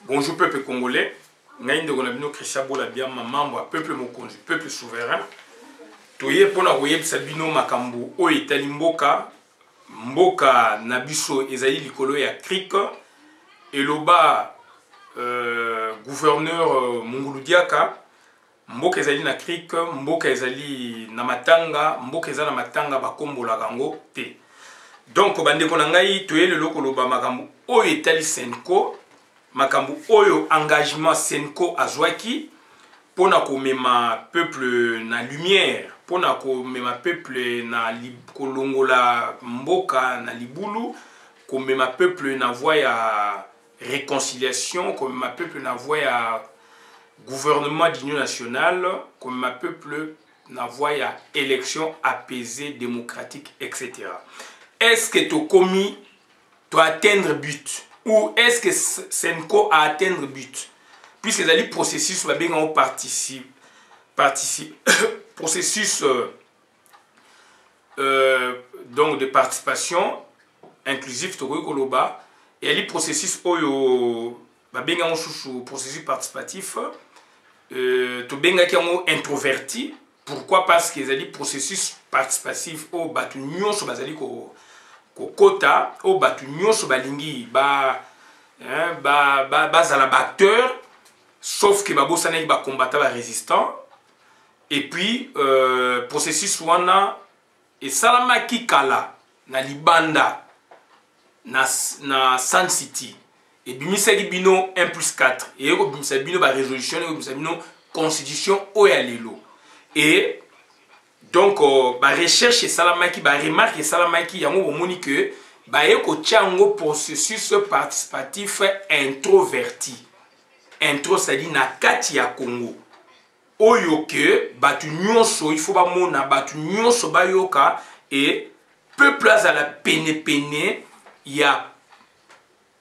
Bonjour peuple congolais. Ngaïnde Gonabino Christian Bolabia, membre peuple mokonzi, peuple souverain. Toye pona koyeb sabino makambo o etali mboka nabiso ezali likolo ya krik eloba gouverneur Mungulu Diaka mboka ezali na krik mboka ezali na matanga mboka ezali na matanga bakombola kango te. Donc bandeko na ngai toye lelo koloba makambo o etali Senko makambo oyo engagement Senko azwaki pona komema peuple na lumière pona komema peuple na kolongola mboka na libulu komema peuple na voie ya réconciliation komema peuple na voie ya gouvernement d'union nationale komema peuple na voie ya élection apaisée démocratique etc. Est-ce que tu commis tu atteindre but ou est-ce que Senko a atteindre but puisque les processus va bien en participe processus donc de participation inclusif to koloba et les processus oyo va bien en processus participatif to benga ki en introverti. Pourquoi? Parce que les processus participatif au batu nyonso bazali ko kota au batu nyonso balingi ba zala acteur sauf que babosana ba combattant ba résistant et puis processus wana et salamaki kala na libanda na Sun City et bimisaki bino 1+4 et ko bimisaki bino ba résolution et ko bimisaki bino constitution oyalelo et donc ba recherche et salamaki ba remarque et salamaki yango omoni que ba eko tchango processus participatif introverti intro c'est-à-dire na kati ya Congo oyo ke batu nyonso il faut ba mona batu nyonso bayoka et peuple azala pene ya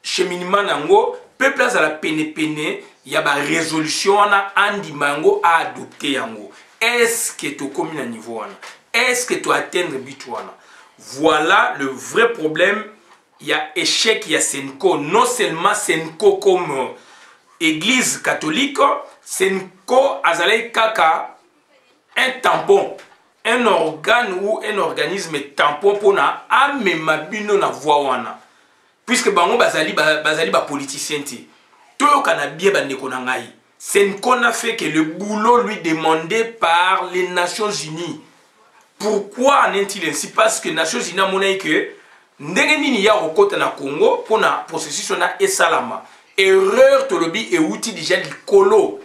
cheminement nango peuple azala pene ya ba résolution na andi mango a adopter yango. Est-ce que tu commis à niveau wana? Est-ce que tu atteindre but wana? Voilà le vrai problème. Il y a échec, il y a Senko, non seulement Senko comme église catholique, Senko azalé kaka un tampon, un organe ou un organisme tampon pour na amema bino na voix wana. Puisque bango bazali ba politicien ti. Tout kana bien bandeko na ngai. Senko n'a fait que le boulot lui demandé par les Nations Unies. Pourquoi n'est-il ainsi? Parce que les Nations Unies ont montré que ndenge nini ya okota na Congo pour na processus na esalama. Erreur tolobi et outil déjà likolo.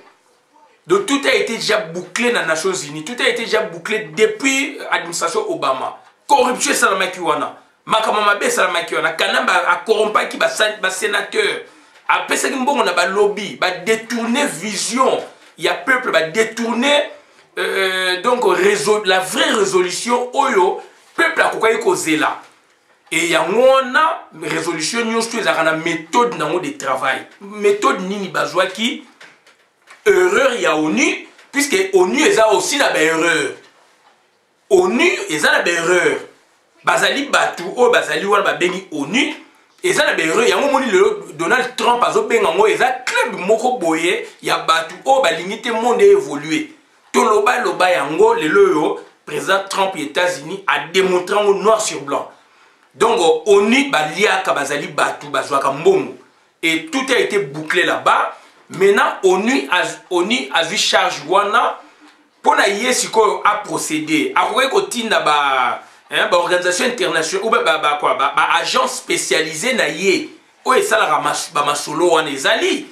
Donc tout a été déjà bouclé dans les Nations Unies. Tout a été déjà bouclé depuis l'administration Obama. Corruption salama kiwana. Makamama be salama kiwana. Kanamba a corrompa ki ba sénateur. Après ça, on a un lobby, va détourner vision. Il y a peuple, va détourner donc la vraie résolution. Oyo, peuple a quoi causé là. Et il y a une résolution, nous avons une méthode de travail. Méthode nini bazwa qui erreur il y a ONU, puisque ONU est aussi la erreur. ONU est la erreur. Bazali batu o bazali wal ba bengi ONU. Et ça, il y a un moment où Donald Trump a dit que club moko boye ya batu o ba limite monde évolué. To loba yango le président Trump des États-Unis a démontré en noir sur blanc. Donc ONU ba liaka bazali batu bazwaka mbongo et tout a été bouclé là-bas. Maintenant ONU a vu charge wana pour na yesiko a procédé. A ko tinda ba organisation internationale ou agence spécialisée na ye o esala ba masolo wana ezali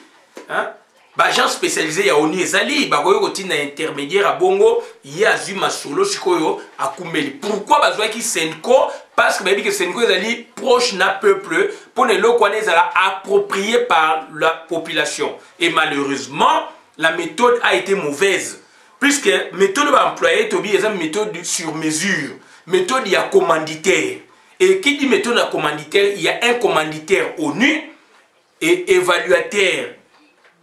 agence spécialisée ya ONU ezali ba koyo kotina intermédiaire a bongo ye azu masolo sikoyo akumeli. Pourquoi bazwa ki Senko? Parce que ba dit que Senko ezali proche na peuple pour ne lo kwana ezala approprié par la population et malheureusement la méthode a été mauvaise puisque méthode ba employé tobi eza méthode sur mesure. Méthode, il y a commanditaire. Et qui dit méthode à commanditaire, il y a un commanditaire ONU et évaluateur.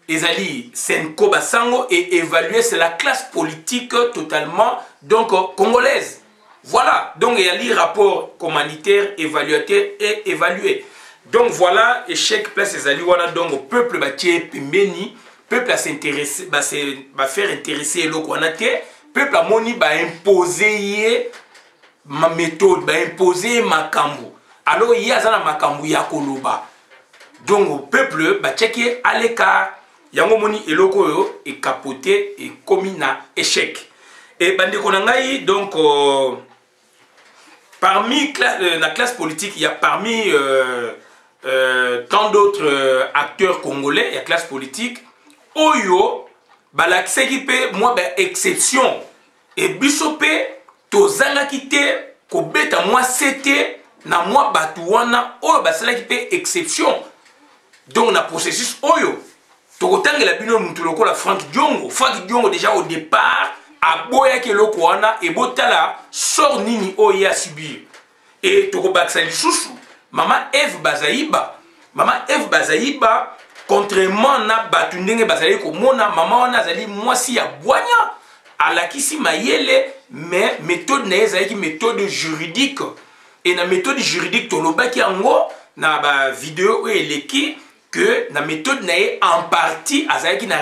Ezali Senko Basango et évaluer, c'est la classe politique totalement donc congolaise. Voilà. Donc il y a les rapports commanditaires, évaluateur et évalué. Donc voilà, échec place ezali wana donc peuple batie pembeni, peuple a s'intéresser va faire intéresser eloko wana te, peuple a moni ba imposer ma méthode, ba imposer makambo. Alors il y a ça makambo ya koloba. Donc peuple ba checker à l'écart, yango moni eloko yo et capoté et commis na échec. Et bandeko na ngai donc parmi la classe politique, il y a parmi tant d'autres acteurs congolais, il y a classe politique. Oyo, balakse qui peut, moi, exception. Et bisopé, tozanga kite, ko beta moi c'était, na moi batouana, oyo basala qui peut exception. Donc, na processus oyo. Tokotanga la bino mutuloko la Frank Diongo. Frank Diongo déjà au départ, a boya ke loko wana, et botala, sort nini oyo a subir. Et toko baksa lisusu. Maman Eve Bazaïba, contrairement na batundenge bazali ko mona maman wana azali mwasi ya bwanya alakisi mayele mais méthode na ezali méthode juridique et na méthode juridique tolobaki yango na ba vidéo eleki que na méthode na en partie azali na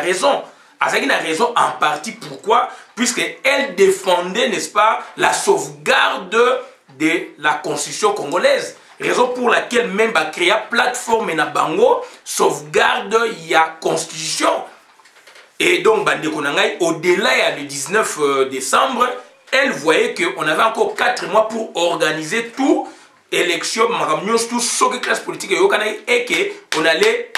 raison en partie. Pourquoi? Puisque elle défendait, n'est-ce pas, la sauvegarde de la constitution congolaise. Raison pour laquelle même a créé plateforme na bango sauvegarde ya constitution. Et donc au-delà du 19 décembre, elle voyait qu'on avait encore 4 mois pour organiser tout élection, tout ce que classe politique et qu'on allait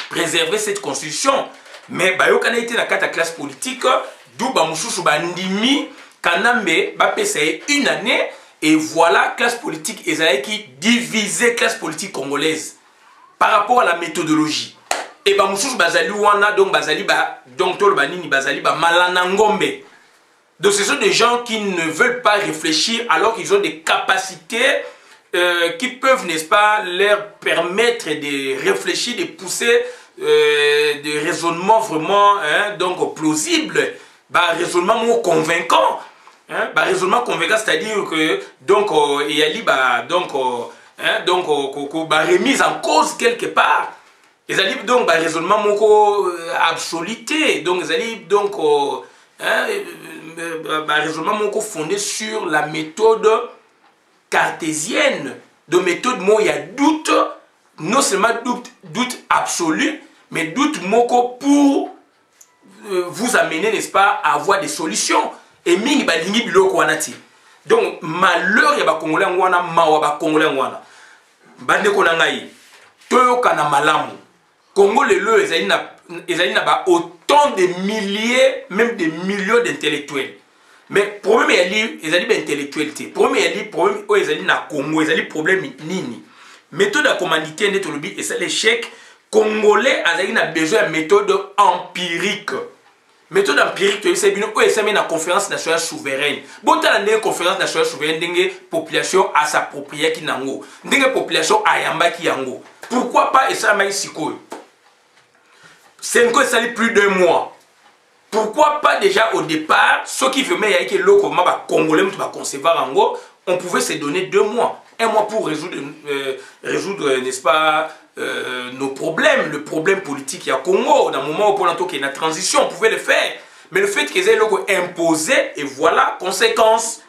préserver cette constitution. Mais il était dans la classe politique, d'où Bamoussou Bandimi, Kanambe, Bapé, une année. Et voilà, classe politique Esaïe qui divisait classe politique congolaise par rapport à la méthodologie. Et bah Moussous Bazali Wana, donc Bazali donc Tol Banini Bazali Malanangombe. Donc ce sont des gens qui ne veulent pas réfléchir alors qu'ils ont des capacités qui peuvent, n'est-ce pas, leur permettre de réfléchir, de pousser des raisonnements vraiment donc plausibles, raisonnements convaincants. Raisonnement convaincant, c'est-à-dire que donc il y a remise en cause quelque part. Ils allaient donc raisonnement absoluté, donc ils allaient donc raisonnement fondé sur la méthode cartésienne. De méthode il y a doute, non seulement doute absolu, mais doute pour vous amener, n'est-ce pas, à avoir des solutions. Et mingi balingi biloko wanati. Donc malheur ya ba congolais ngwana mawa ba congolais ngwana. Bande ko ngai. Toyoka na malamu. Congo lelo ezali na ba autant de milliers même des millions d'intellectuels. Mais problème yali ezali ba intellectualité. Problème o ezali na Congo ezali problème nini. Méthode à commandité net lobby et c'est l'échec congolais azali na besoin de méthode empirique. Méthode empirique, c'est une conférence nationale souveraine. Bon, une conférence nationale souveraine, une population à s'approprier qui nango, une population à yamba qui yango. Pourquoi pas et ça m'a ici quoi? C'est que ça plus d'un mois. Pourquoi pas déjà au départ, ceux qui veulent que l'eau comment va congolais va concevoir ango, on pouvait se donner 2 mois, 1 mois pour résoudre n'est-ce pas? Nos problèmes, le problème politique il y a Congo, dans le moment où il y a une transition, on pouvait le faire. Mais le fait qu'ils aient imposé, et voilà, conséquence.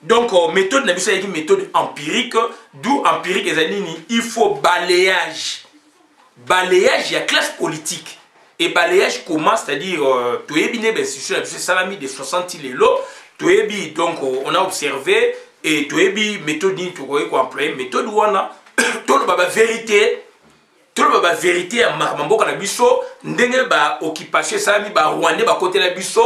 Donc, méthode, une méthode empirique, d'où empirique, il faut balayage. Balayage, il y a classe politique. Et balayage comment? C'est-à-dire, tu es bien, c'est salami de 60 lélo, tu es bien, donc on a observé, et tu es bien, méthode, tu as employé, méthode, où on a, tout le vérité. Tout le monde vérité à Marmamboka na biso ndenge ba occupation sami ba Rwanda ba côté la biso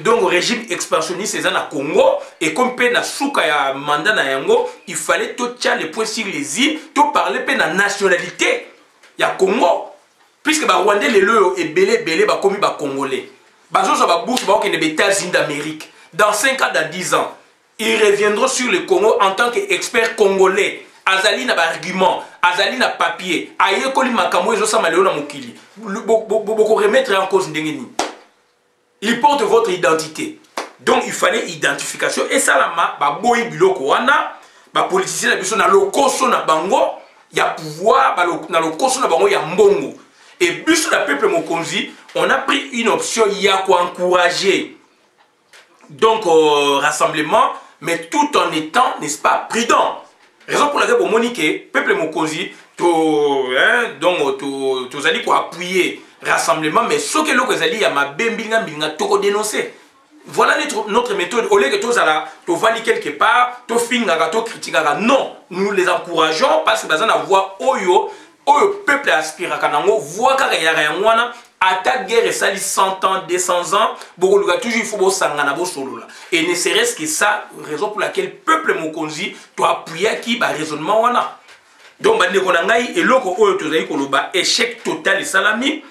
donc régime expansionniste c'est na Congo et comme pe na souka ya mandat na yango il fallait tout tirer les points sur les îles tout parler pe na nationalité ya Congo puisque ba Rwanda lelo et belé ba komi ba congolais bazo so ba bourse ba okene be États-Unis d'Amérique dans 5 ans dans 10 ans ils reviendront sur le Congo en tant qu'experts congolais. Azali na ba argument, azali na papier, aye koli makambo ezo sama leo na mokili. Boko remettre en cause ndengeni. Il porte votre identité. Donc il fallait identification et ça la ba boyi biloko wana, ba politicien na biso na lokoso na bango, il y a pouvoir dans le cours na bango ya mbongo. Et biso la peuple mokonzi, on a pris une option il y a quoi encourager donc rassemblement, mais tout en étant, n'est-ce pas, prudent. Raison pour laquelle pour Monique, peuple mokonzi, donc tu allez quoi appuyer rassemblement, mais ce que l'on a dit, il y a ma bembinga toko dénoncer. Voilà notre méthode. Au lieu que tu vas quelque part, tu fingas, tu critiques, non, nous les encourageons parce que dans la voix oyo peuple aspire à kanango, voit qu'il y a rien à ta guerre et ça 100 ans, 200 ans, beaucoup de toujours il faut sangana bo solo là. Et ne serait-ce que ça, raison pour laquelle peuple mokonzi doit appuyer qui ba raisonnement wana. Donc bande konangai et loko oyo tozali koloba échec total et salami.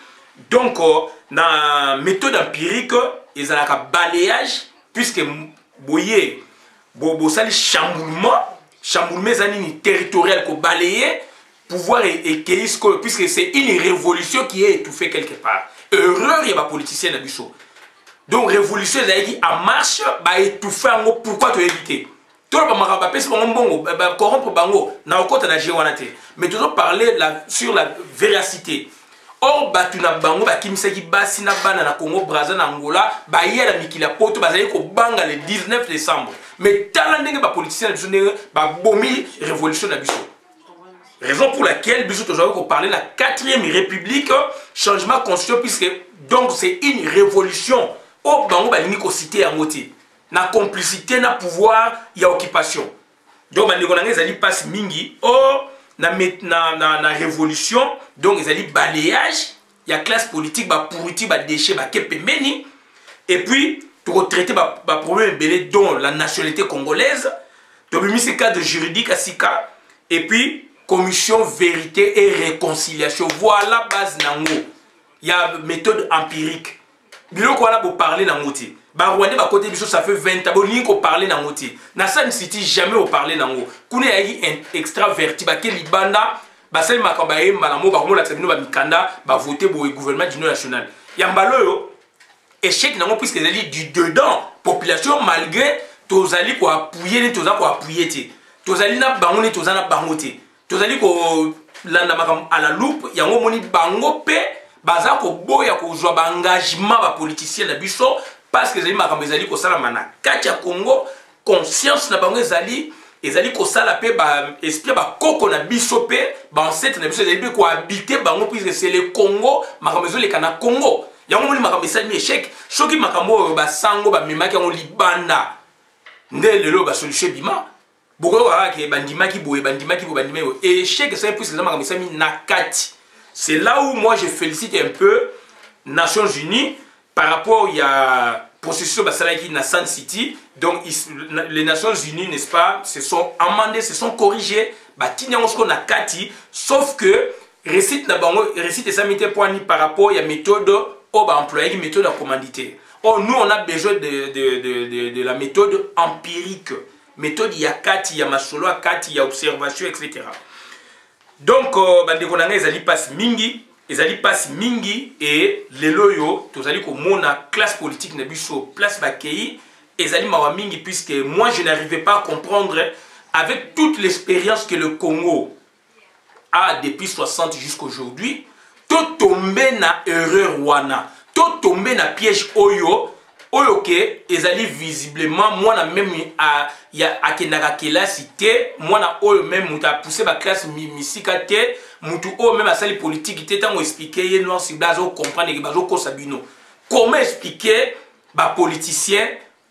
Donc na méthode empirique ils ont un balayage puisque boyer bo sali chamboulement zanini territorial ko balayer pouvoir et puisque c'est une révolution qui est étouffée quelque part. Erreur il y a pas politicien na biso. Donc révolution qui en marche ba étouffer en pourquoi tu éviter. Tout le monde va passer bon bongo corrompre bango na okota na jewanate. Mais toujours parler sur la véracité. Or batuna bango ba kimisaki basi na bana na Congo Brazza na Angola ba yela mikila poto bazali ko banga le 19 décembre. Mais tala ndenge ba politicien na biso ndenge ba bomi révolution na biso. Raison pour laquelle biso toujours ko parler la 4e république changement constitutionnel puisque donc c'est une révolution. Or bango ba lingi ko citer en moti. Na complicité na pouvoir ya occupation. Donc ba ndeko na ngezali passe mingi. Or na révolution donc ils allaient balayage il y a classe politique ba pourriti ba déchet ba kepemeni et puis tu retraiter ba problème belé dont la nationalité congolaise tu mis ces cas de juridique à sika et puis commission vérité et réconciliation voilà base nango il y a méthode empirique biloko wala bo parler na ngoti ba Rwanda ba côté biso ça fait 20 ans boni ko parler na ngoti na Sun City jamais au parler nango kuna ya extraverti ba ke libanda ba sel makamba e malamo ba mo la tsebino ba mikanda ba voter pour le gouvernement d'union nationale ya mbalo yo échec nango puisque ezali du dedans population malgré tozali ko appuyer ne toza ko appuyer te tozali na bango ne toza na bango te tozali ko landa makam à la loupe yango moni bango pe baza ko boya ko jwa ba engagement ba politicien na biso parce que ezali makambo ezali ko sala mana kati ya Congo conscience na bango ezali ko sala pe ba esprit ba koko na biso pe ba ancêtre na biso ezali ko habiter bango puisque c'est le Congo makambo ezoli kana Congo yango moni makambo esali échec soki makambo ba sango ba memaki yango libanda nde lelo ba solution bima boko wa ke bandimaki boye bandimaki échec c'est puisque makambo esali na kati. C'est là où moi je félicite un peu Nations Unies par rapport à processus basalaki na Sun City. Donc les Nations Unies, n'est-ce pas, se sont amendées, se sont corrigées, na kati, sauf que récite na bango récite ça mité poani par rapport à méthode au ba employé méthode à commandité. Or nous on a besoin de la méthode empirique, méthode ya kati ya masolo kati ya observation etc. Donc bandeko nanga ezali passe mingi et lelo yo tozali ko mona classe politique na biso place bakei ezali mawa mingi puisque moi je n'arrivais pas à comprendre avec toute l'expérience que le Congo a depuis 60 jusqu'à aujourd'hui to tomber na erreur wana to tomber na piège oyo ke ezali visiblement moi na même ya akenaka kelasi te moi na oyo même muta pousser ba classe misika te mutu oyo même asali politique te tango expliquer ye non si bazo comprendre que bazo ko sabino comment expliquer ba politicien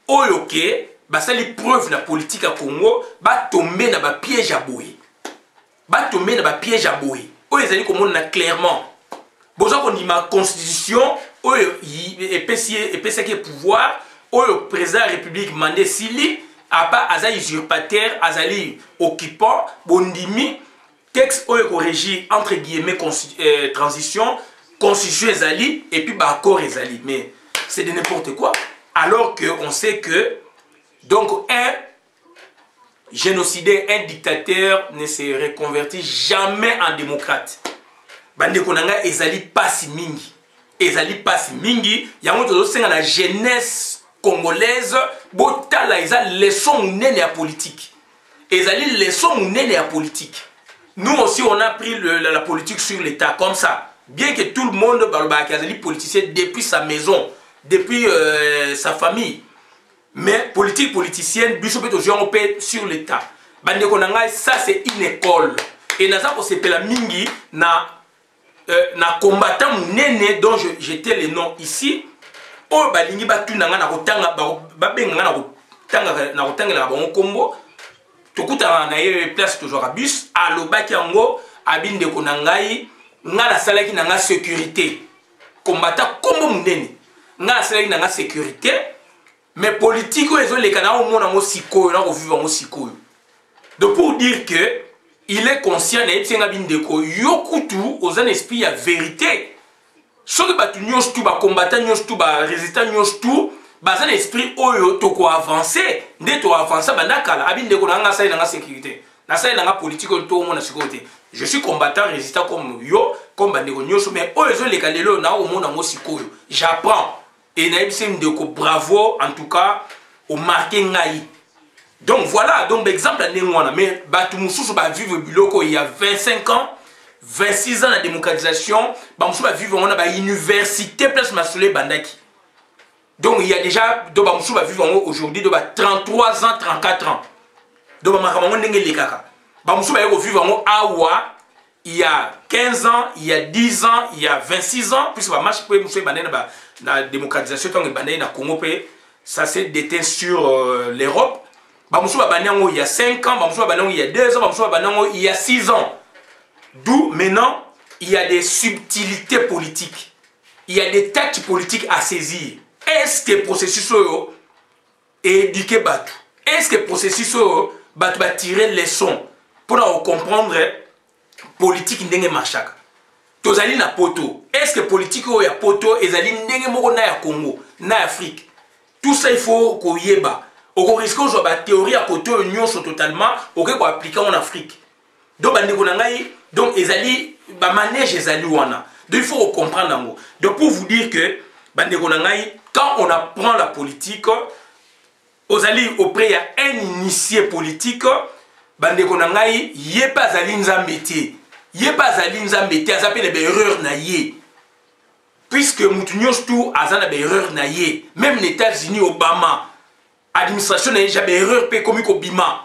oyo ke basali preuve na politique à Congo ba tomber na ba piège à boye oyo ezali komona na clairement bozo ko ndima constitution oyo epesaki pouvoir oyo président de la République mandé sili apa azali usurpateur azali occupant bondimi texte oyo ko régit entre guillemets transition constitution ezali et puis ba accord ezali mais c'est de n'importe quoi alors que on sait que donc un génocidaire un dictateur ne se reconvertit jamais en démocrate bande konanga ezali pasi mingi yango tozo senga na jeunesse congolaise botala eza leçon munene ya politique ezali leçon munene ya politique Nous aussi, on a pris la politique sur l'État comme ça. Bien que tout le monde est politicien depuis sa maison, depuis sa famille. Mais politique politicienne, sur l'État. Ça, c'est une école. Et nous avons la mingi na combattant nene dont j'étais le nom ici. Oh, balingi batu na kotanga babenga na kotanga na bango kombo. Tokuta na ye place toujours à bus. Alobaki yango abinde konangai ngala salaki na sécurité. Combattant kombo munene. Ngala salaki na sécurité. Mais politique ils ont les canaux au monde en sikoyo na ko vivre en sikoyo. Donc pour dire que il est conscient de tsenga bindeko yokutu aux un esprit à vérité. Ce que batu nyos tout ba combattant nyos tout ba résistant nyos tout ba un esprit oyo to ko avancer nde to avancer bandakala abindeko na nga sai na sécurité. Na sai na politique to mo na sécurité. Je suis combattant résistant comme yo comme bandeko nyos mais oyo les kalelo na au monde en sikoyo. J'apprends et na ndeko bravo en tout cas au marqué ngai. Donc voilà, donc exemple mais Batumoussou va vivre biloko il y a 25 ans, 26 ans la démocratisation, Batumoussou va vivre à l'université place Masoulé Bandaki. Donc il y a déjà, donc Batumoussou va vivre aujourd'hui de 33 ans, 34 ans. Donc Batumoussou va vivre à Awa il y a 15 ans, il y a 10 ans, il y a 26 ans, puisque la démocratisation dans Congo, ça s'est déteint sur l'Europe. Il y a 5 ans, il y a 2 ans, il y a 6 ans. D'où maintenant, il y a des subtilités politiques. Il y a des tactiques politiques à saisir. Est-ce que le processus est éduqué Batu? Est-ce que le processus va tirer les leçons pour comprendre la politique ndenge machaka? Tozali na poto. Est-ce que la politique ya poto ezali ndenge moko na ya Congo, na Afrique? Tout ça il faut qu'on y ait. On risque de la théorie à côté de l'Union totalement, on peut appliquer en Afrique. Donc, ils manège les wana. Donc, il faut comprendre. Donc, pour vous dire que, quand on apprend la politique, auprès il y a un initié politique, il n'y a pas à métier. Il n'y a pas à métier, ça s'appelle des erreurs naïe. Puisque nous tout à des erreurs naïe. Même les États-Unis, Obama, administration n'a jamais erreur pe comme Bima.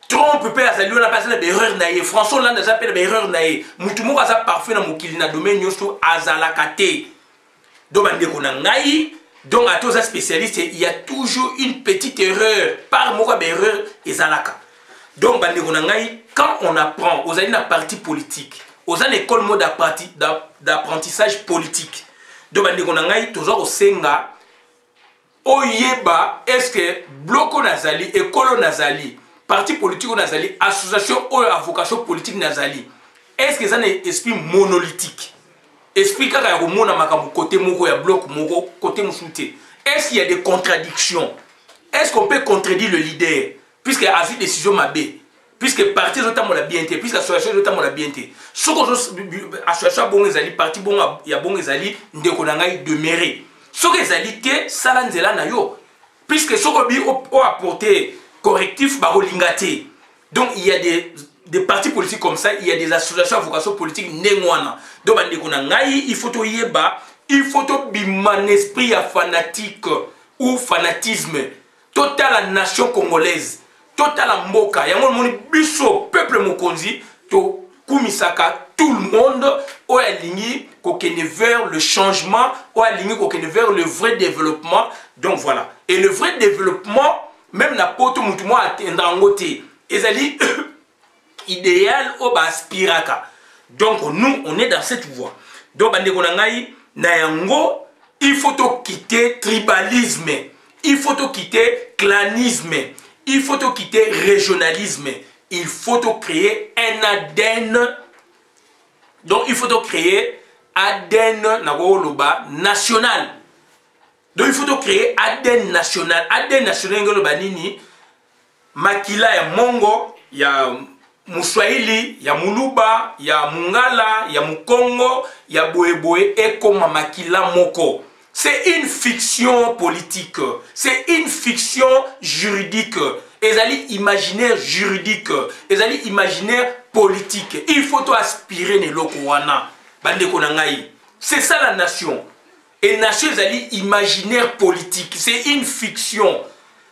Trump peut à on a passé des erreurs naïe. François Hollande a appelé des erreurs naïe. Mutumo a parfait dans mokili na domaine yosto azalakate. Donc donc à tous les spécialistes il y a toujours une petite erreur par moka des erreurs ezalaka. Donc quand on apprend aux années de parti politique, aux années école mode d'apprentissage politique. Donc toujours au senga oyeba est-ce que bloco nazali école nazali parti politique nazali association ou avocation politique nazali est-ce que ça n'est esprit monolithique esprit kaka ya komona makambo côté moko ya bloc moko côté musuté est-ce qu'il y a des contradictions est-ce qu'on peut contredire le leader puisque a vu décision mabé puisque parti notamment la BNT puisque association notamment la BNT ce que association bon ezali parti bon ya bon ezali ndeko na ngai demeurer. Ce que les alliés, ça na yo. Puisque ce que ont apporté correctif, barolingate. Donc il y a des partis politiques comme ça, il y a des associations à vocation politique nengwana. Donc il faut to yeba, il faut to biman esprit à fanatique ou fanatisme. Total la nation congolaise, total la mboka. Yango moni biso peuple mokonzi to kumisaka tout le monde ou aligné vers le changement ou aligné vers le vrai développement. Donc voilà. Et le vrai développement, même la poto mutumo atteindra en côté. Et idéal au aspiraka. Donc nous, on est dans cette voie. Donc il faut quitter tribalisme. Il faut quitter clanisme. Il faut quitter régionalisme. Il faut créer un ADN. Donc il faut créer ADN national. Donc il faut créer ADN national. ADN national nini makila ya Mongo, ya Muswahili, ya Muluba, ya Mungala, ya Mukongo, ya Boeboe et comme makila moko. C'est une fiction politique. C'est une fiction juridique. Ils allaient imaginaire juridique. Ils allaient imaginaire politique. Il faut aspirer les lokowana. C'est ça la nation. Et nation, c'est imaginaire politique. C'est une fiction.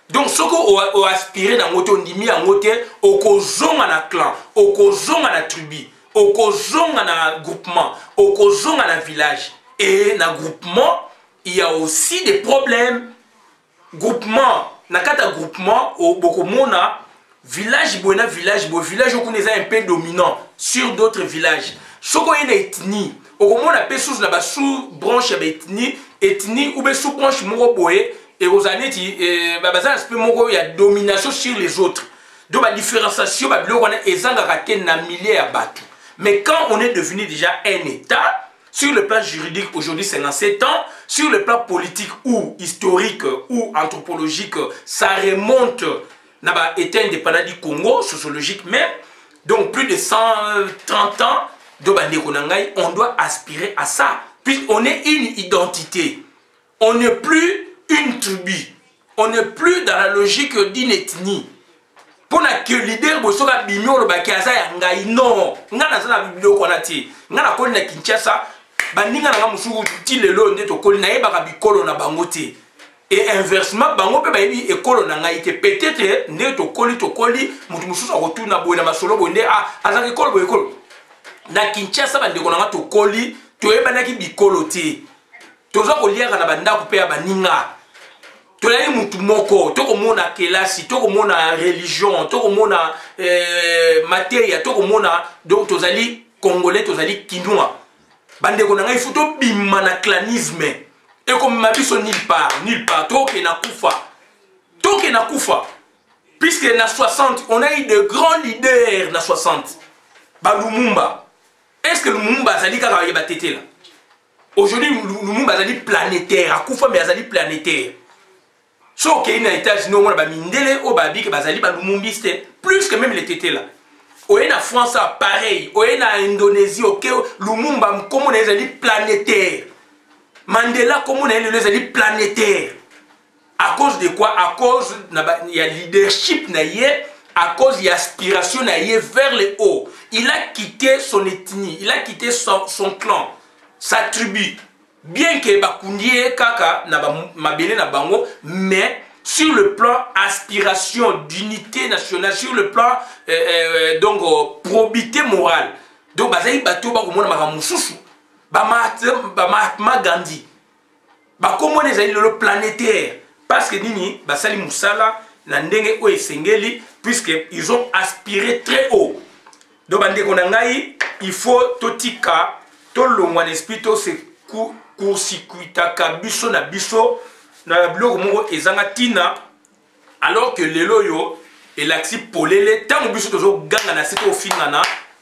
Donc, ce qu'on aspire dans notre ondimi, en notre, au cozon à la clan, au cozon à la tribu, au cozon à la groupement, au cozon à la village. Et dans le groupement, il y a aussi des problèmes. Groupement, dans le groupement, au Bokomona, village, village, on connaît un peu dominant sur d'autres villages. Ce qu'on a une ethnie, au moins on a sous-branche ethnie, ou bien sous-branche moroboé. Et aux années, il y a domination sur les autres. Donc, la différenciation, mais quand on est devenu déjà un État, sur le plan juridique, aujourd'hui, 57 ans, sur le plan politique ou historique ou anthropologique, ça remonte à l'État indépendant du Congo, sociologique même, donc plus de 130 ans, on doit aspirer à ça, puisqu'on est une identité. On n'est plus une tribu. On n'est plus dans la logique d'une ethnie. Pour que le leader soit bimio le bakaza ngai non. Ngana sana vidéo qu'on a ti. Ngana ko na Kinshasa, bandinga na musuku ti lelo ndeto ko na yeba ka bikolo na bangote. Et inversement bango pe ba yebi ekolo na ngai te peut-être ndeto koli to koli mutu mususu akotuna boye na masolo bonde azaki ekolo boye ekolo. Na Kinshasa bandeko na to koli to yeba na ki bikolo te. Toza ko liaka na banda ko pe ya baninga. Tolali mutu moko, toko mona kelasi, toko mona religion, toko mona materia, toko mona donc tozali congolais, tozali kinois. Bande konanga il faut to bima na clanisme. Et comme mabiso nulle part, toke na kufa. Toke na kufa. Puisque na 60, on a eu de grands leaders na 60. Ba Lumumba. Est-ce que Lumumba zali kaka yeba tete là? Aujourd'hui Lumumba zali planétaire, a kufa mais zali planétaire. Si on a une étage, nous avons mindele au babi que bazali ba lumumbiste plus que même les tétés là. On est en France pareil, on est en Indonésie, ok, Lumumba comme on est allé planétaire. Mandela comme on est allé planétaire. À cause de quoi? À cause il y a leadership naïe, à cause il y a aspiration naïe vers le haut. Il a quitté son ethnie, il a quitté son clan, sa tribu. Bien que bakundie kaka na mabele na bango, mais sur le plan aspiration d'unité nationale, sur le plan donc probité morale. Donc bazali bato ba komona makamususu, ba Mahatma Gandhi. Ba komona ezali le planétaire parce que nini basali musala na ndenge o esengeli puisque ils ont aspiré très haut. Donc bande konangai, il faut totika to longwa esprit to se court-circuitaka biso na biso na biloko moko ezanga tina alors que lelo yo elaxi polele tango biso tozo ganga na sito ofingana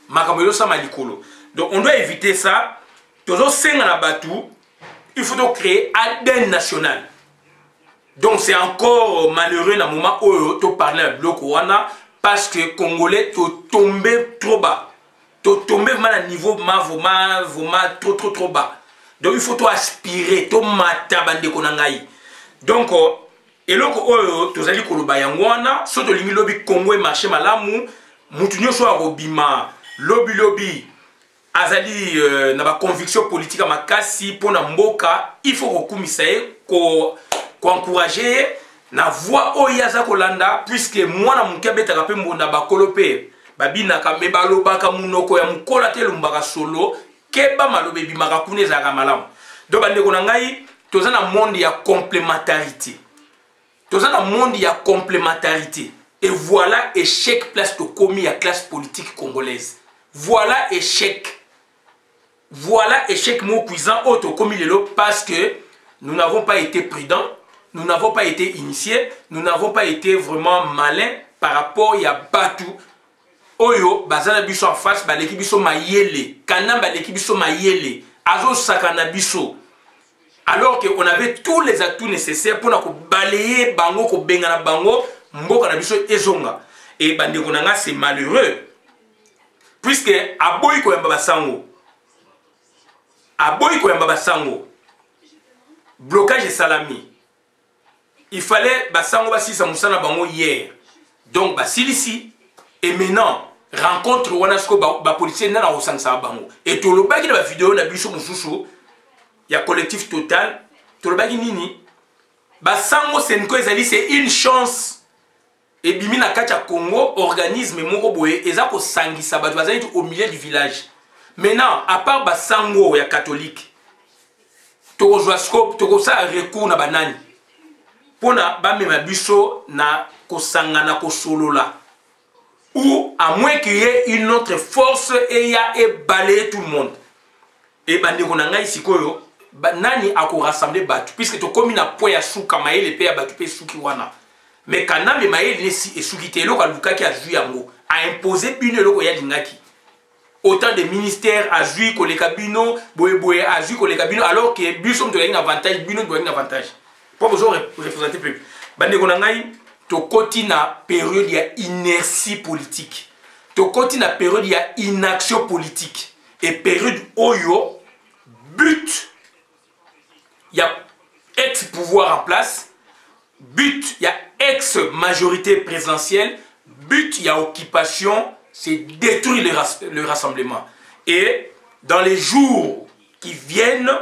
makambo yo sama likolo. Donc on doit éviter ça. Tozo senga na batu, il faut donc créer ADN national. Donc c'est encore malheureux na moment où to parler à biloko wana parce que congolais to tomber trop bas. To tomber vraiment à niveau vraiment trop bas. Donc il faut to aspirer, to mata bande konangai. Donc eloko oyo tozali koloba yangwana soto lingi lobi Congo e marché malamu mutu nyonso akobima lobi azali na ba conviction politique makasi pona mboka, il faut kokumisa ko encourager na voix oyaza kolanda puisque mwana mukabeta kape mbonda bakolope babina kambe balobaka munoko ya mukola te lumbaka solo keba malobe bimaka kune za malamu. Donc bande konangai toza na monde ya complémentarité. Toza na monde ya complémentarité. Et voilà échec place de commis à classe politique congolaise. Voilà échec. Voilà échec mot cuisant auto commis lelo parce que nous n'avons pas été prudents, nous n'avons pas été initiés, nous n'avons pas été vraiment malins par rapport à Batu. Oyo bazana biso en face baleki biso mayele kana baleki biso mayele azo sakana biso alors que on avait tous les atouts nécessaires pour ko balayer bango ko bengana bango mboka na biso ezonga et bandeko nanga c'est malheureux puisque aboyi ko yamba basango blocage et salami il fallait basango basisa musana bango hier donc basilisi. Et maintenant, rencontre wana siko ba policier na osangisa bango et tolobaki na ba vidéo na biso mususu ya collectif Total tolobaki nini ba sango senko ezali c'est une chance et bimi na kati ya Congo organisme moko boye eza ko sangisa ba bazali au milieu du village maintenant à part ba sango ya catholique to joa scope to ko sa recours na banani pona ba mema biso na ko sangana ko solola ou à moins qu'il y ait une autre force et y a balayer tout le monde. Et bande konanga ici koyo nani ako rassembler batu puisque to komi na point ya suka maele pe ya batu pe suki wana. Mais kana me maele si et suki telo ka luka ki a joué yango a imposer bino loko ya lingaki. Autant de ministères a joué ko le kabino boye a joué ko le kabino alors que biso mto une avantage bino doit une avantage. Pas besoin représenter peuple. Bande konanga tokoti na période ya inertie politique tokoti na période ya inaction politique et période oyo but ya ex pouvoir en place but ya ex majorité présidentielle but ya occupation c'est détruire le rassemblement et dans les jours qui viennent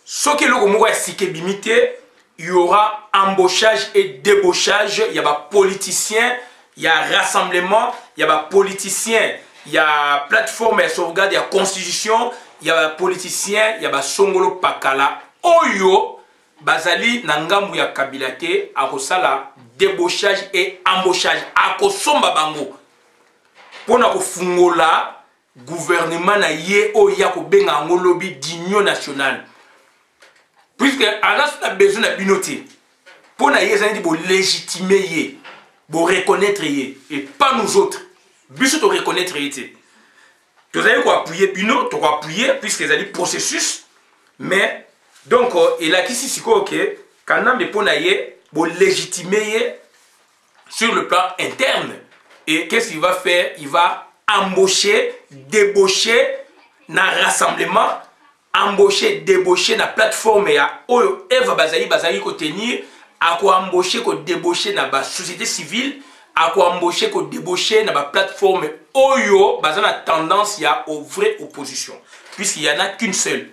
ce que le moko ya sike bimité il y aura embauchage et débauchage, il y a des politiciens, il y a rassemblement, il y a des politiciens, il y a plateforme et sauvegarde, il y a constitution, il y a des politiciens, il y a des songolo pakala. Oyo, bazali nangambu ya kabilate, akosala débauchage et embauchage, akosomba bango. Pona ko fungola, gouvernement na ye oya ko benga ngolobi d'union nationale. Puisque Allah a besoin de binoter pour légitimer, pour reconnaître et pas nous autres. But de reconnaître. Tu as appuyer bino, tu as appuyer puisque c'est un processus. Mais donc il a ici c'est quoi que quand on a pour légitimer sur le plan interne. Et qu'est-ce qu'il va faire? Il va embaucher, débaucher dans rassemblement. Embaucher, débaucher na plateforme ya oyo Eva bazali ko tenir à quoi embaucher ko débaucher na ba société civile à quoi embaucher ko débaucher na ba plateforme oyo bazana tendance ya aux vraies oppositions puisqu'il y en a qu'une seule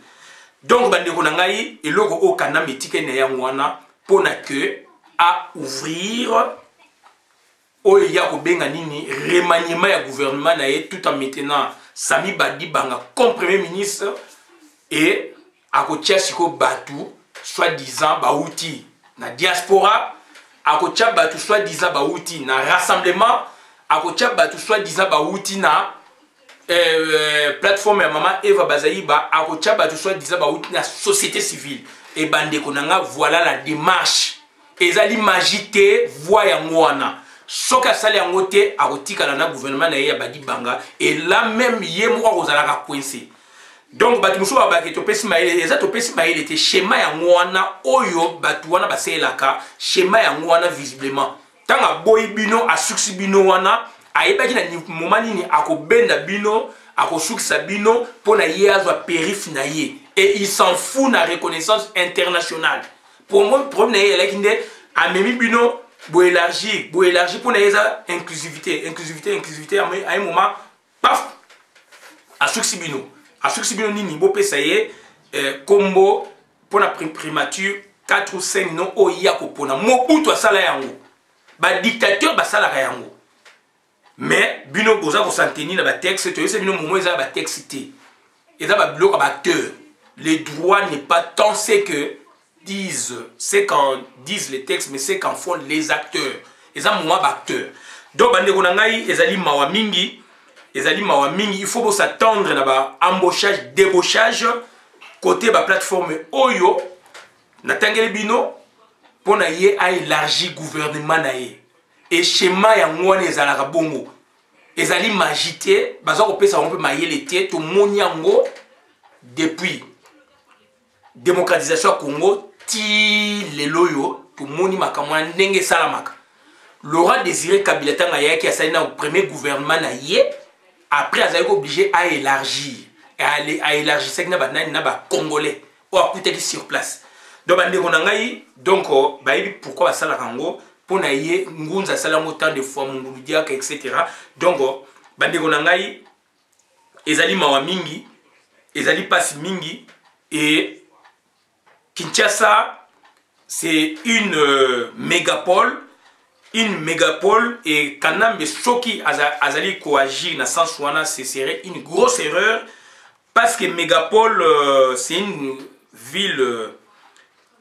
donc bande ko nangai eloko o kana metike na yango wana pona que à ouvrir oyo ya ko benga nini remaniement ya gouvernement na ye tout en maintenant Sami Badi Banga comme premier ministre et à côté siko batu soi-disant bauti na diaspora à côté batu soi-disant bauti na rassemblement à côté batu soi-disant bauti na plateforme ya mama Eva Bazaïba à côté batu soi-disant bauti na société civile et bande konanga voilà la démarche ezali magité voix ya ngwana soka sali yango te a kotika na gouvernement na ya Badi Banga et là même yé mo kozalaka coincé. Donc batu muso ba ke topesi maile eza topesi maile était schéma ya ngwana oyo batu wana baselaka schéma ya ngwana visiblement tanga boy bino a succès bino wana ayebaki na moment nini akobenda bino akosukisa bino pona yeazwa périph na ye et il s'en fout na reconnaissance internationale pour moi problème na ye like inde amemi bino bo élargir pona yeza inclusivité à un moment paf a succès bino à ce que nini bo pesa ye combo pour la primature 4 ou 5 non o ya ko pona Mobutu asala yango ba dictateur basala yango mais bino boza ko santeni na ba texte to yese bino momo eza ba texte eza ba bloc ba acteur les droits n'est pas tant c'est que c'est quand disent les textes mais c'est qu'en font les acteurs eza momo ba acteur donc bande ko ngai ezali mawa mingi il faut s'attendre à embauchage, débauchage côté la plateforme Oyo, Natangele Bino, pour élargir le gouvernement. Et schéma ya ngwane ezalaka bongo. Ezali magité, baza ko pesa on peut mailler l'été tout moniango depuis démocratisation à Congo ti leloyo tout moni makamwa ndenge salamaka. Laurent Désiré Kabila tanga yaki asali na premier gouvernement na ye. Après, ils ont obligé à élargir. À élargir, c'est que nous avons Congolais. Ou à coûter sur place. Donc, pourquoi ça la rango? pour naïe ngunza salam autant de fois munguludiaka etc. Donc bandeko nangai ezali mawa mingi ezali pasi mingi et Kinshasa c'est une mégapole et Kanambe Soki azali koagir na sens wana ce serait une grosse erreur parce que mégapole c'est une ville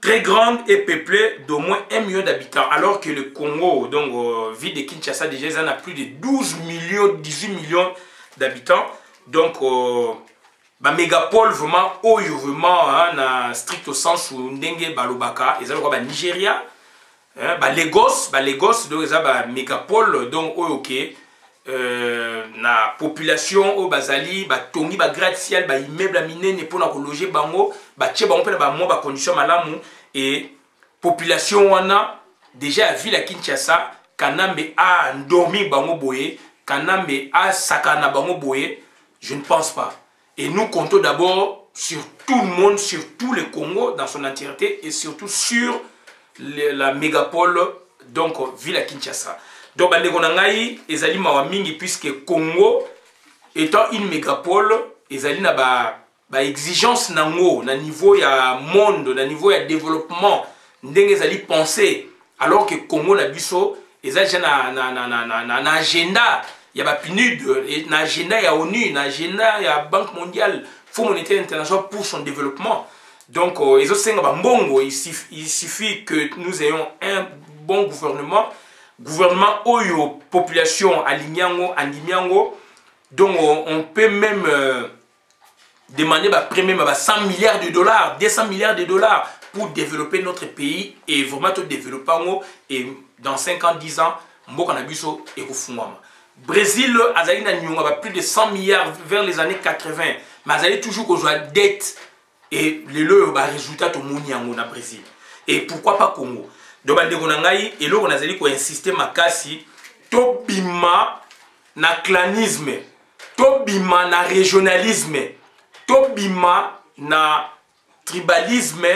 très grande et peuplée d'au moins 1 million d'habitants alors que le Congo donc ville de Kinshasa déjà ils en a plus de 12 millions 18 millions d'habitants donc ba mégapole vraiment oyo vraiment na strict au sens où ndenge balobaka ezali ko ba Nigeria ba Lagos donc eza ba mégapole donc oyo ke na population o bazali ba tongi ba gratte-ciel ba immeuble minene pour na ko loger bango ba tie bango pe na ba mo ba condition malamu et population wana déjà à ville à Kinshasa Kanambe a endormi bango boye Kanambe a sakana bango boye je ne pense pas. Et nous comptons d'abord sur tout le monde, sur tout le Congo dans son entièreté et surtout sur la mégapole, donc ville à Kinshasa. Donc, ezali mawa mingi puisque Congo étant une mégapole, ezali na ba exigence nango na niveau ya monde, na niveau ya développement, ndenge ezali penser alors que Congo na biso ezali na agenda. Il y a pas PNUD, un agenda, il y a ONU, un agenda, il y a Banque mondiale, Fonds monétaire international pour son développement. Donc, il suffit que nous ayons un bon gouvernement oyo population alignango, animiango. Donc, on peut même demander même 100 milliards de dollars, 200 milliards de dollars pour développer notre pays et vraiment tout développer et dans 5 ans, 10 ans, mboka na biso ekofungwama. Brésil, Azali na nyonga plus de 100 milliards vers les années 80. Mais Azali toujours qu'on joue à dette. Et le résultat au monde na Brésil. Et pourquoi pas Congo? Donc, et là, on a dit qu'on insistait makasi. Tobima na clanisme. Tobima na régionalisme. Tobima na tribalisme.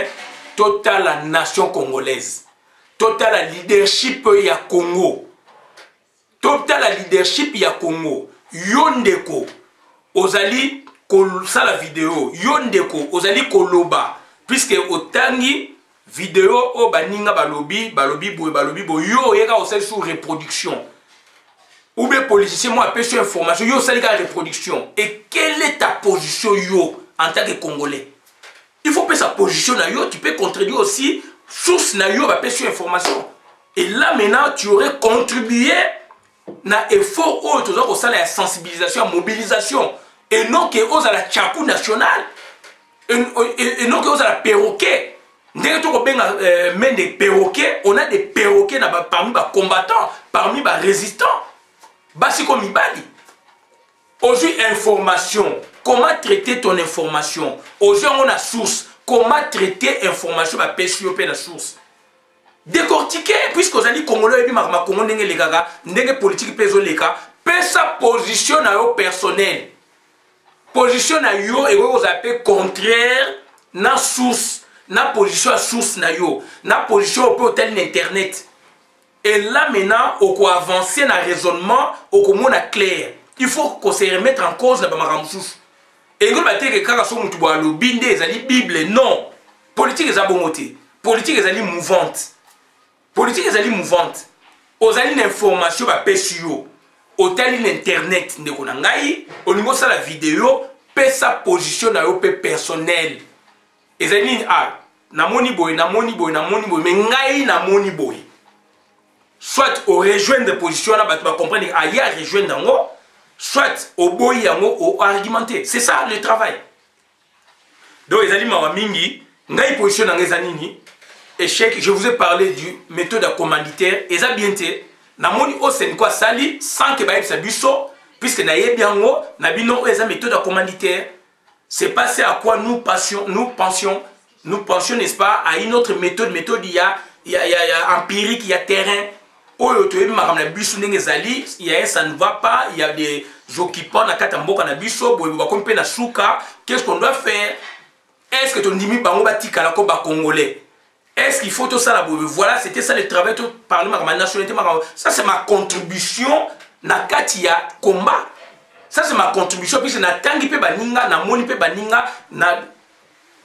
Total la nation congolaise. Total la leadership ya Congo. Total la leadership ya Congo. Yondeko ozali sala vidéo. Yondeko ozali koloba puisque otangi vidéo o baninga balobi bo yo yeka osali sur reproduction. Ou bien politicien moi appelle sur information yo sali ka reproduction. Et quelle est ta position yo en tant que Congolais? Il faut que sa position na yo, tu peux contredire aussi source na yo appelle sur information. Et là maintenant tu aurais contribué na effort autre aux ça la sensibilisation, mobilisation et non que aux à la tchakou national et non que aux à la perroquet. Dès que on mène des perroquets, on a des perroquets parmi les combattants, parmi les résistants. Basi comme Ibali. Aujourd'hui information, comment traiter ton information? Aujourd'hui on a source, comment traiter information ba PSUP la source. Décortiquer puisque vous allez congolais et puis ma Congo ndenge les gaga ndenge politique peso leka pe sa position na yo personnel position na yo et vous appelez contraire na source na position à source na yo na position au tel internet et là maintenant on peut avancer na raisonnement au comment na clair il faut qu'on se remette en cause na ba makamsusu et ngo ba teke kaka so mutu ba lobinde ezali bible non politique eza bongote politique ezali mouvante. Politique est mouvante. Aux alliés d'information va PSUO. Au tel internet ne konangai. Au niveau de la vidéo, pe sa position na yo pe personnel. Et alliés na moni boy, mais ngai na moni boy. Soit au rejoindre des positions là, tu vas comprendre qu'il y a rejoindre dango. Soit au boy yango au argumenter. C'est ça le travail. Donc les alliés mawa mingi, ngai position na ngezanini. Échec, je vous ai parlé du méthode commanditaire et ça bien été namoni o sen quoi sali sans que baïb sa busso puisque na yebiango na bino eza méthode commanditaire c'est passé à quoi nous pensions n'est-ce pas à une autre méthode il y a empirique il y a terrain oyo to yebi makam na busso ndenge zali il y a ça ne va pas il y a des occupants na kata mboka na busso boye ba kompe na suka qu'est-ce qu'on doit faire est-ce que ton dimi bango batika la ko ba congolais. Est-ce qu'il faut tout ça là? Voilà, c'était ça le travail, tout parler de ma nationalité. Ça, c'est ma contribution na katia combat. Ça, c'est ma contribution. Puisque na tangi pe baninga, na moni pe baninga, na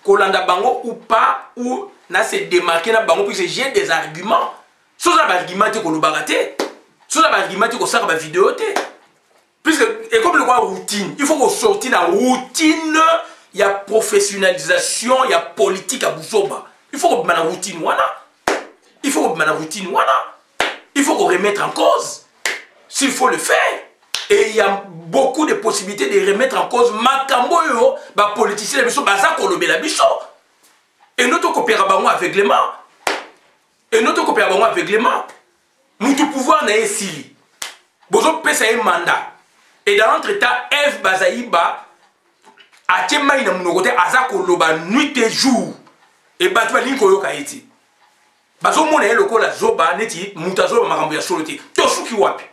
kolanda bango ou pas, ou na se démarquer na bango, puisque j'ai des arguments. Sans argument, tu as baraté. Sans argument, tu as une vidéo. Puisque, et comme le quoi routine, il faut qu'on sorte dans la routine, il y a professionnalisation, il y a politique à Bouzoba. Il faut qu'on mette la routine, voilà. Il faut qu'on mette la routine, voilà. Il faut qu'on remette en cause. S'il faut le faire. Et il y a beaucoup de possibilités de remettre en cause Makamboyo, les politiciens, les biso. Et notre coopération aveuglément. Et notre coopération aveuglément. Nous tout pouvoir n'a essili. Bozo pesa un mandat. Et dans l'entretemps, F Bazaïba a tellement une monogoté azako loba nuit et jour. Et batwa linko yoka iti. Bazo mona le ko la zoba neti mutazo makambo ya soloté. Tosuki wapi.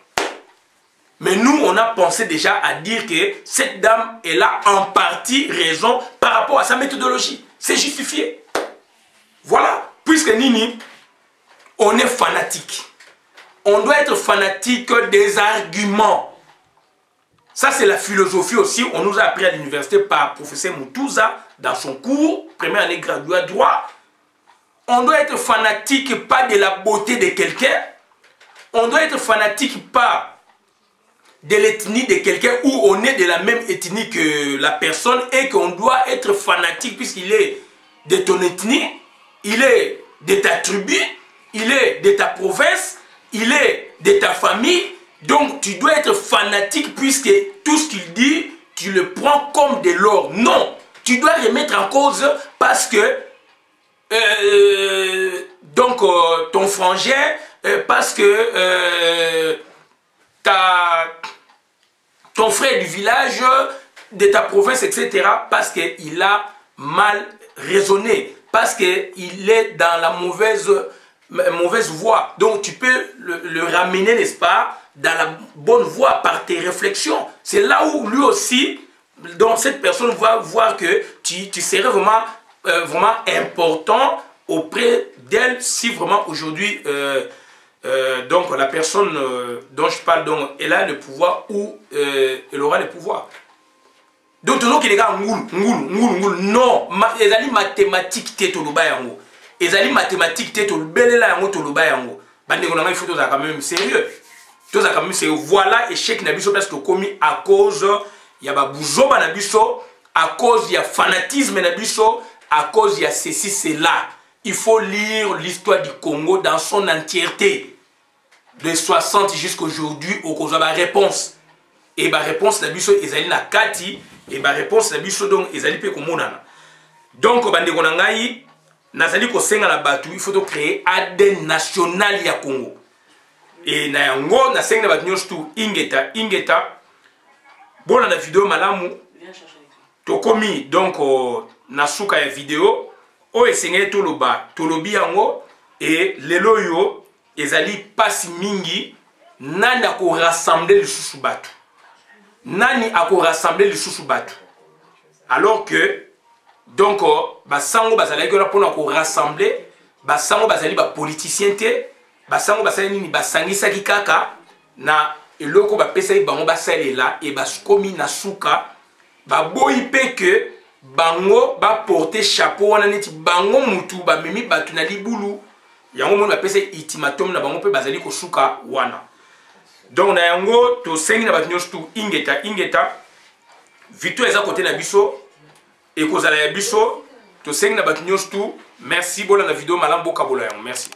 Mais nous, on a pensé déjà à dire que cette dame est là en partie raison par rapport à sa méthodologie. C'est justifié. Voilà. Puisque Nini, on est fanatique. On doit être fanatique des arguments. Ça, c'est la philosophie aussi. On nous a appris à l'université par le professeur Moutouza dans son cours, première année graduée droit. On doit être fanatique pas de la beauté de quelqu'un. On doit être fanatique pas de l'ethnie de quelqu'un où on est de la même ethnie que la personne et qu'on doit être fanatique puisqu'il est de ton ethnie, il est de ta tribu, il est de ta province, il est de ta famille. Donc tu dois être fanatique puisque tout ce qu'il dit, tu le prends comme de l'or. Non, tu dois le mettre en cause parce que ton frangin, parce que ton frère du village, de ta province, etc. Parce qu'il a mal raisonné, parce qu'il est dans la mauvaise voie. Donc tu peux le ramener, n'est-ce pas, dans la bonne voie par tes réflexions. C'est là où lui aussi, donc cette personne va voir que tu serais vraiment important auprès d'elle si vraiment aujourd'hui donc la personne dont je parle, donc, elle a le pouvoir ou elle aura le pouvoir. Donc tout les gars non, les ali mathématiques tétoluba yango, les ali mathématiques tétolubelela yango toluba yango. Bande il faut tous quand même sérieux. Tous quand même sérieux. Voilà échec na biso parce que commis à cause il y a babuzoba na biso, à cause il y a fanatisme na biso, à cause il y a ceci cela. Il faut lire l'histoire du Congo dans son entièreté. De 60 jusqu'à aujourd'hui, au cause de la réponse. Et la réponse de biso ezali na kati, et la réponse de biso donc ezali pe komonana. Donc bande konangai nazali ko senga na batu, il faut to créer ADN national ya Congo. Et na yango na senga na batu nyonso ingeta bona na vidéo malamu to komi donc na suka ya vidéo o esengeli tolobi yango et lelo yo ezali pasi mingi nani ako rassembler lisusu batu. Nani ako rassembler lisusu batu. Alors que donc basango bazali ko pona ko rassembler, basango bazali ba politicien te, basango basali nini basangisa kikaka na eloko ba pesa bango basalela et baskomi na suka ba boyi pe que bango ba porter chapeau wana neti bango mutu ba memi batu na libulu. Yango mon apese ultimatum na bango pe bazali ko suka wana. Donc na yango to sengi na batu nyonso ingeta Vito eza côté na biso et kozala ya biso to sengi na batu nyonso. Merci bola na vidéo malambo kabola yango. Merci.